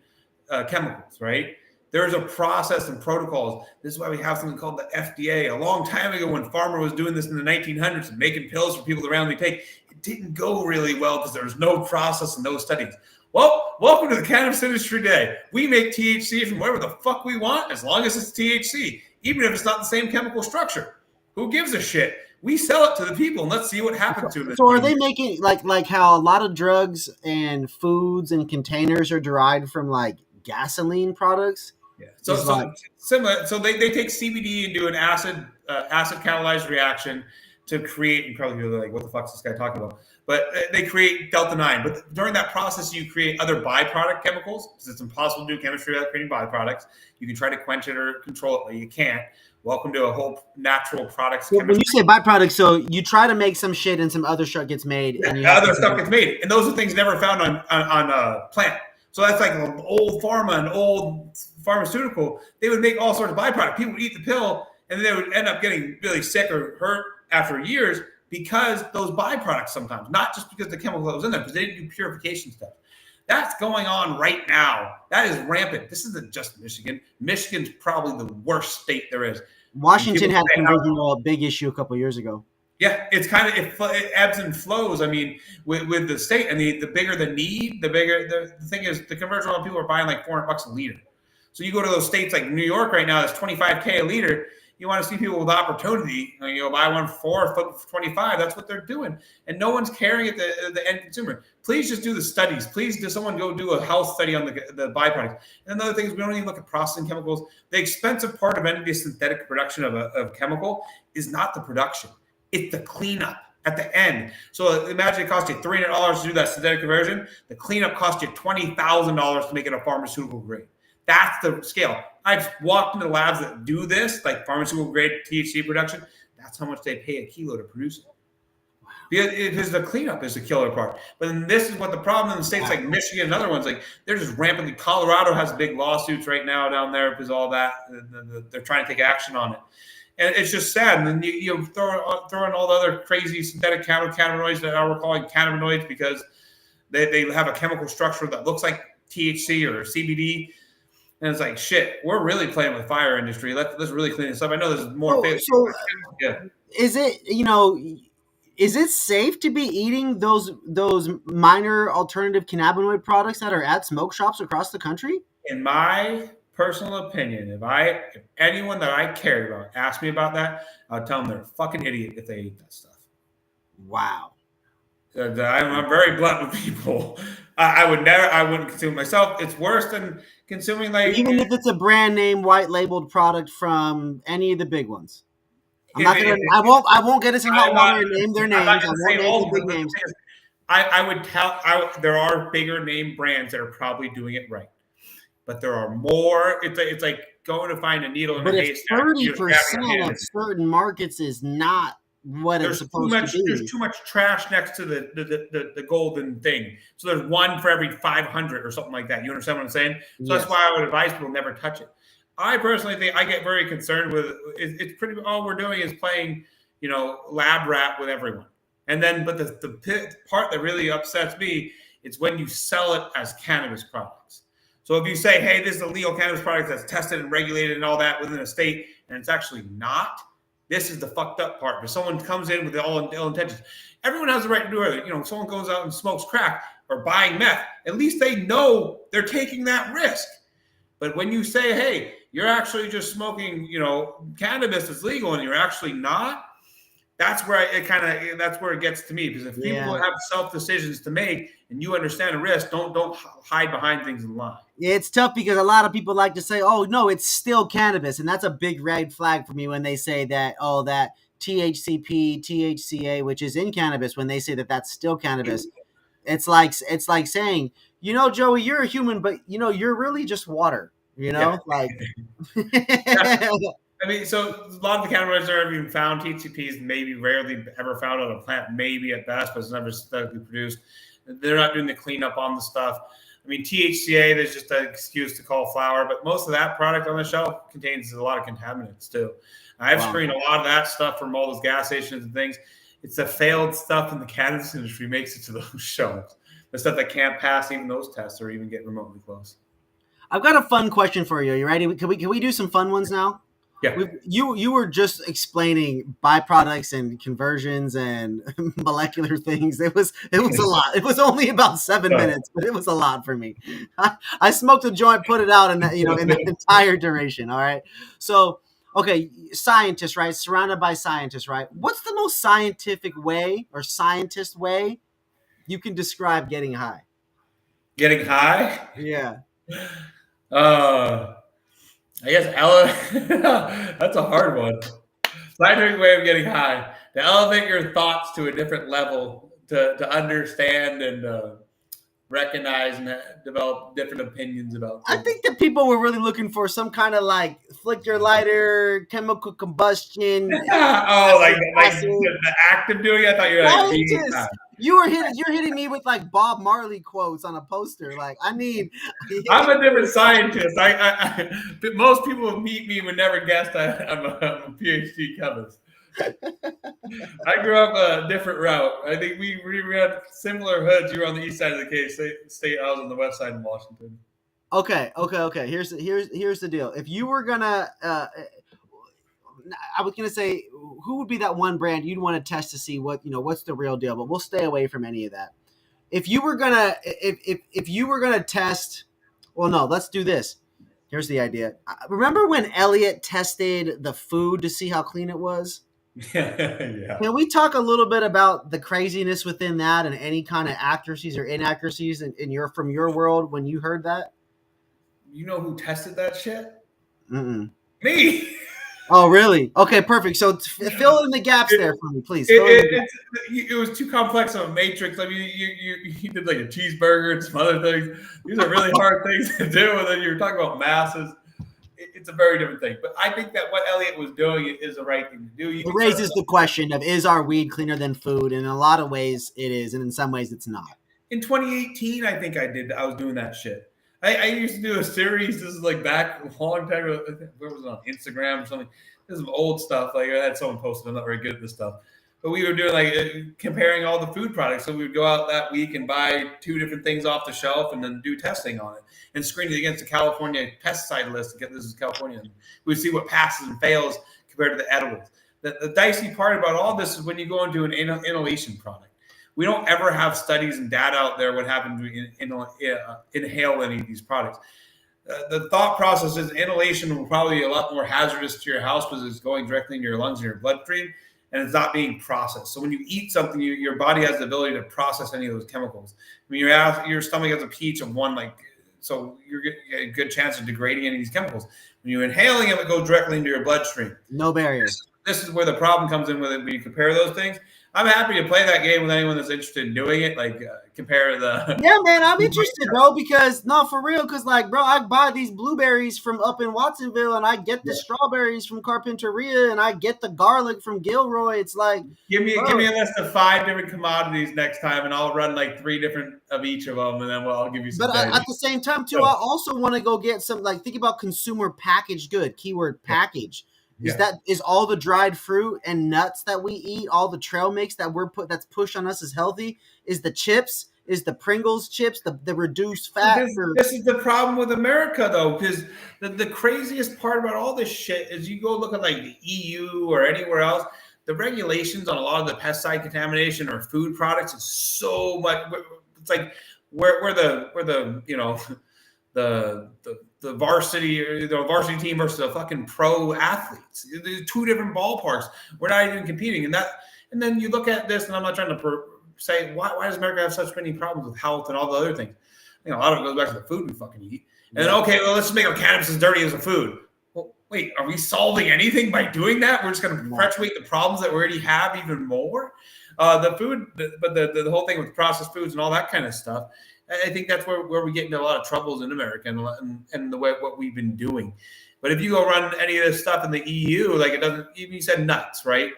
chemicals, right? There's a process and protocols. This is why we have something called the FDA. A long time ago, when Farmer was doing this in the 1900s and making pills for people to randomly take, it didn't go really well because there was no process and no studies. Well, welcome to the cannabis industry today. We make THC from whatever the fuck we want, as long as it's THC, even if it's not the same chemical structure. Who gives a shit? We sell it to the people, and let's see what happens to it. So are they making, like how a lot of drugs and foods and containers are derived from, like, gasoline products? Yeah. So similar. So they take CBD and do an acid catalyzed reaction to create. You probably feel like, what the fuck is this guy talking about? But they create delta 9. But during that process, you create other byproduct chemicals, because it's impossible to do chemistry without creating byproducts. You can try to quench it or control it, but you can't. Welcome to a whole natural products. Well, when you say byproducts, so you try to make some shit and some other shit gets made. And other stuff gets made, and those are things never found on a plant. So that's like an old pharma, an old pharmaceutical. They would make all sorts of byproducts. People would eat the pill, and then they would end up getting really sick or hurt after years because those byproducts sometimes, not just because the chemical that was in there, because they didn't do purification stuff. That's going on right now. That is rampant. This isn't just Michigan. Michigan's probably the worst state there is. Washington had conversion oil, a big issue a couple of years ago. Yeah, it's kind of it ebbs and flows. I mean, with the state, and the bigger the need, the bigger the thing is. The conversion oil people are buying like $400 a liter. So you go to those states like New York right now, that's $25K a liter. You want to see people with opportunity, buy one for $4, for $25. That's what they're doing, and no one's caring at the end consumer. Please just do the studies. Please, does someone go do a health study on the byproducts? And another thing is, we don't even look at processing chemicals. The expensive part of any synthetic production of a chemical is not the production. It's the cleanup at the end. So imagine it costs you $300 to do that synthetic conversion. The cleanup costs you $20,000 to make it a pharmaceutical grade. That's the scale. I've walked into labs that do this, like pharmaceutical grade THC production. That's how much they pay a kilo to produce it. Wow. Because the cleanup is the killer part. But then this is what the problem in the states like Michigan and other ones, like they're just rampantly. Colorado has big lawsuits right now down there because all that. They're trying to take action on it. And it's just sad. And then you throw in all the other crazy synthetic cannabinoids that we're calling cannabinoids because they have a chemical structure that looks like THC or CBD. And it's like, shit, we're really playing with fire industry. Let's really clean this up. I know there's more. Yeah. Is it safe to be eating those minor alternative cannabinoid products that are at smoke shops across the country? In my personal opinion, if anyone that I cared about asked me about that, I'd tell them they're a fucking idiot if they eat that stuff. Wow. I'm very blunt with people. I wouldn't consume it myself. It's worse than consuming even if it's a brand name white labeled product from any of the big ones. I won't get us in hot water and name their names. I won't name the big names. I would there are bigger name brands that are probably doing it right, but there are more. It's like going to find a needle in a But if haystack. You're 30% stabbing your hand of in. certain markets is not what it's supposed to There's be. too much trash next to the golden thing. So there's one for every 500 or something like that. You understand what I'm saying? So Yes. that's why I would advise people never touch it. I personally think I get very concerned with it's pretty all we're doing is playing, lab rat with everyone. And then, but the part that really upsets me is when you sell it as cannabis products. So if you say, hey, this is a legal cannabis product that's tested and regulated and all that within a state, and it's actually not, this is the fucked up part. If someone comes in with all ill intentions, everyone has the right to do it. If someone goes out and smokes crack or buying meth, at least they know they're taking that risk. But when you say, hey, you're actually just smoking, cannabis that's legal and you're actually not, that's where that's where it gets to me. Because if people have self decisions to make and you understand the risk, don't hide behind things and lie. It's tough because a lot of people like to say, oh, no, it's still cannabis. And that's a big red flag for me when they say that, oh, that THCP, THCA, which is in cannabis, when they say that that's still cannabis. It's like saying, Joey, you're a human, but, you're really just water, like. I mean, so a lot of the cannabinoids are even found. THCPs maybe rarely ever found on a plant, maybe at best, but it's never synthetically produced. They're not doing the cleanup on the stuff. I mean, THCA, there's just an excuse to call flower, but most of that product on the shelf contains a lot of contaminants too. I've screened a lot of that stuff from all those gas stations and things. It's the failed stuff in the cannabis industry makes it to those shelves. The stuff that can't pass even those tests or even get remotely close. I've got a fun question for you. You ready? Can we do some fun ones now? Yeah. You were just explaining byproducts and conversions and molecular things. It was a lot. It was only about 7 minutes, but it was a lot for me. I smoked a joint, put it out, and in the entire duration. All right. So, okay, scientists, right? Surrounded by scientists, right? What's the most scientific way or scientist way you can describe getting high? Getting high? Yeah. I guess that's a hard one. Scientific way of getting high. To elevate your thoughts to a different level, to understand and recognize and develop different opinions about things. I think that people were really looking for some kind of like flick your lighter, chemical combustion. Like the act of doing it. I thought you were like you're hitting me with like Bob Marley quotes on a poster. Like I'm a different scientist. Most people who meet me would never guess that I'm a PhD chemist. I grew up a different route. I think we had similar hoods. You were on the east side of the case state. I was on the west side in Washington. Okay. Here's the deal. If you were gonna, I was gonna say, who would be that one brand you'd want to test to see what's the real deal? But we'll stay away from any of that. If you were gonna test, well, no, let's do this. Here's the idea. Remember when Elliot tested the food to see how clean it was? Yeah. Can we talk a little bit about the craziness within that and any kind of accuracies or inaccuracies from your world when you heard that? You know who tested that shit? Mm-mm. Me. Oh, really? Okay, perfect. So fill in the gaps there for me, please. It was too complex of a matrix. I mean, you did like a cheeseburger and some other things. These are really hard things to do. And then you were talking about masses. It's a very different thing. But I think that what Elliot was doing is the right thing to do. It raises the question of, is our weed cleaner than food? And in a lot of ways it is, and in some ways it's not. In 2018, I think I was doing that shit. I used to do a series. This is like back a long time ago. Where was it, on Instagram or something? This is old stuff. Like I had someone posted. I'm not very good at this stuff. But we were doing like comparing all the food products. So we would go out that week and buy 2 different things off the shelf and then do testing on it and screen it against the California pesticide list. This is California. We'd see what passes and fails compared to the edibles. The dicey part about all this is when you go into an inhalation product. We don't ever have studies and data out there what happens when you inhale any of these products. The thought process is inhalation will probably be a lot more hazardous to your house because it's going directly into your lungs and your bloodstream, and it's not being processed. So when you eat something, your body has the ability to process any of those chemicals. I mean, your stomach has a pH of 1, so you're getting a good chance of degrading any of these chemicals. When you're inhaling it goes directly into your bloodstream. No barriers. This is where the problem comes in with it when you compare those things. I'm happy to play that game with anyone that's interested in doing it. Like compare the. Yeah, man, I'm interested, bro, because no, for real, because like, bro, I buy these blueberries from up in Watsonville, and I get the strawberries from Carpinteria, and I get the garlic from Gilroy. It's like, Give me bro, a list of 5 different commodities next time, and I'll run like 3 different of each of them, and then I'll give you some. but at the same time, too, I also want to go get some. Like, think about consumer packaged good. Keyword package. Is all the dried fruit and nuts that we eat, all the trail mix that that's pushed on us as healthy? Is the chips? Is the Pringles chips the reduced fat? This is the problem with America, though, because the craziest part about all this shit is you go look at like the EU or anywhere else. The regulations on a lot of the pesticide contamination or food products is so much. It's like where the you know the varsity or the varsity team versus the fucking pro athletes. There's 2 different ballparks. We're not even competing, and then you look at this, and I'm not trying to say why does America have such many problems with health and all the other things. A lot of it goes back to the food we fucking eat. And then okay, well, let's just make our cannabis as dirty as a food. Well, wait, are we solving anything by doing that? We're just going to perpetuate the problems that we already have even more. The food, but the whole thing with processed foods and all that kind of stuff. I think that's where we get into a lot of troubles in America and the way what we've been doing. But if you go run any of this stuff in the EU, like it doesn't. Even you said nuts, right?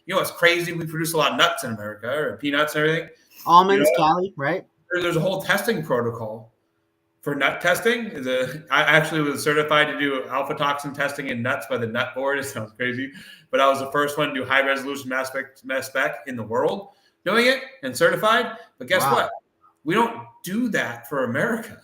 You know what's crazy? We produce a lot of nuts in America, or peanuts and everything. Almonds, Cali, right? There's a whole testing protocol for nut testing. I actually was certified to do alpha toxin testing in nuts by the Nut Board. It sounds crazy, but I was the first one to do high resolution mass spec in the world doing it and certified. But guess what? We don't do that for America.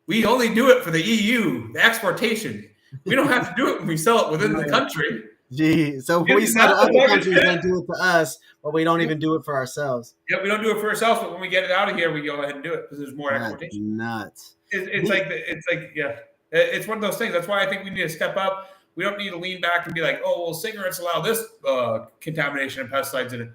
We only do it for the EU, the exportation. We don't have to do it when we sell it within the country. Gee, so we sell to other countries, they do it to us, but we don't even do it for ourselves. Yeah, we don't do it for ourselves, but when we get it out of here, we go ahead and do it because there's more exportation. Nuts. It's one of those things. That's why I think we need to step up. We don't need to lean back and be like, oh, well, cigarettes allow this contamination and pesticides in it.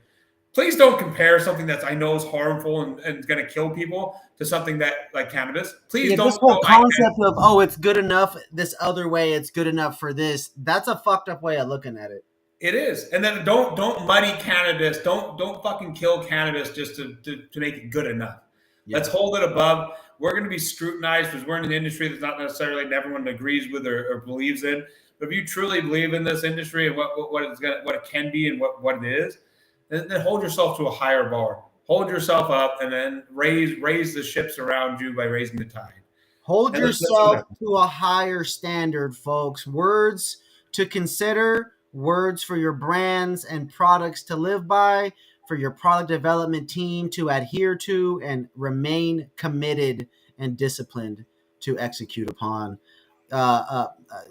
Please don't compare something that I know is harmful and is going to kill people to something that like cannabis. Please don't. This whole concept of it's good enough this other way, it's good enough for this. That's a fucked up way of looking at it. It is, and then don't muddy cannabis. Don't fucking kill cannabis just to make it good enough. Yeah. Let's hold it above. We're going to be scrutinized because we're in an industry that's not necessarily everyone agrees with or believes in. But if you truly believe in this industry and what it can be and what it is. Then hold yourself to a higher bar. Hold yourself up, and then raise the ships around you by raising the tide. Hold yourself to a higher standard, folks. Words to consider, words for your brands and products to live by, for your product development team to adhere to, and remain committed and disciplined to execute upon.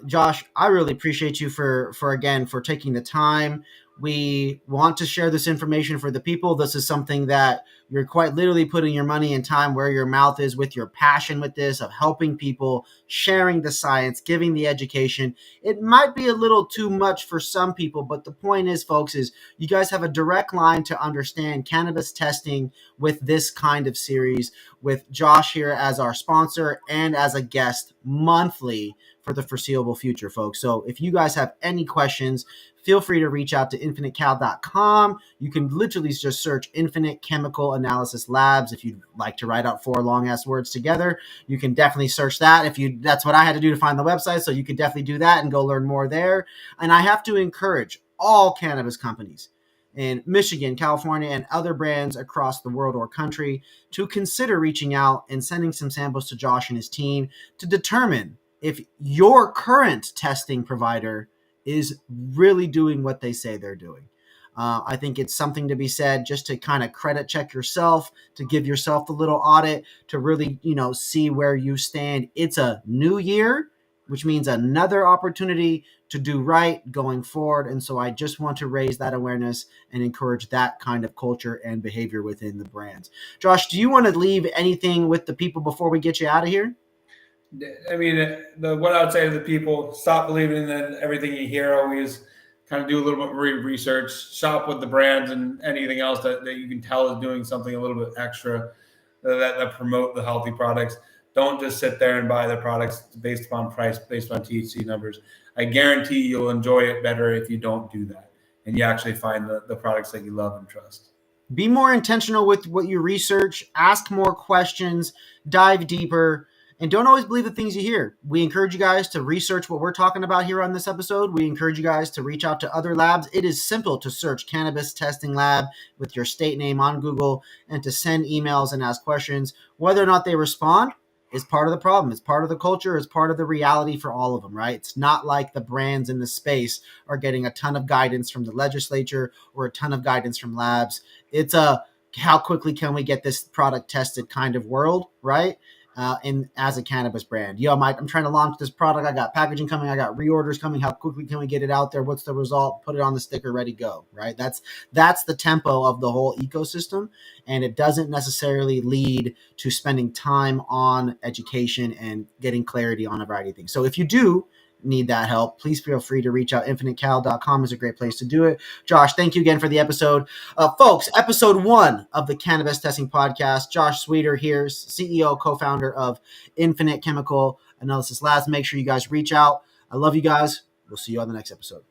Josh, I really appreciate you for taking the time. We want to share this information for the people. This is something that you're quite literally putting your money and time where your mouth is with your passion with this, of helping people, sharing the science, giving the education. It might be a little too much for some people, but the point is, folks, is you guys have a direct line to understand cannabis testing with this kind of series, with Josh here as our sponsor and as a guest monthly for the foreseeable future, folks. So if you guys have any questions, feel free to reach out to InfiniteCAL.com. You can literally just search Infinite Chemical Analysis Labs. If you'd like to write out 4 long-ass words together, you can definitely search that. That's what I had to do to find the website, so you can definitely do that and go learn more there. And I have to encourage all cannabis companies in Michigan, California, and other brands across the world or country to consider reaching out and sending some samples to Josh and his team to determine if your current testing provider is really doing what they say they're doing. I think it's something to be said just to kind of credit check yourself, to give yourself a little audit, to really, see where you stand. It's a new year, which means another opportunity to do right going forward. And so I just want to raise that awareness and encourage that kind of culture and behavior within the brands. Josh, do you want to leave anything with the people before we get you out of here? I mean, what I would say to the people, stop believing in everything you hear. Always kind of do a little bit of research, shop with the brands and anything else that you can tell is doing something a little bit extra that promote the healthy products. Don't just sit there and buy the products based upon price, based on THC numbers. I guarantee you'll enjoy it better if you don't do that. and you actually find the products that you love and trust. Be more intentional with what you research, ask more questions, dive deeper, and don't always believe the things you hear. We encourage you guys to research what we're talking about here on this episode. We encourage you guys to reach out to other labs. It is simple to search Cannabis Testing Lab with your state name on Google and to send emails and ask questions. Whether or not they respond is part of the problem. It's part of the culture. It's part of the reality for all of them, right? It's not like the brands in the space are getting a ton of guidance from the legislature or a ton of guidance from labs. It's a how quickly can we get this product tested kind of world, right? And as a cannabis brand, I'm trying to launch this product. I got packaging coming. I got reorders coming. How quickly can we get it out there? What's the result? Put it on the sticker, ready, go, right? That's the tempo of the whole ecosystem. And it doesn't necessarily lead to spending time on education and getting clarity on a variety of things. So if you do need that help, please feel free to reach out. InfiniteCAL.com is a great place to do it. Josh, thank you again for the episode. Folks, episode 1 of the Cannabis Testing Podcast. Josh Swider here, CEO, co-founder of Infinite Chemical Analysis Labs. Make sure you guys reach out. I love you guys. We'll see you on the next episode.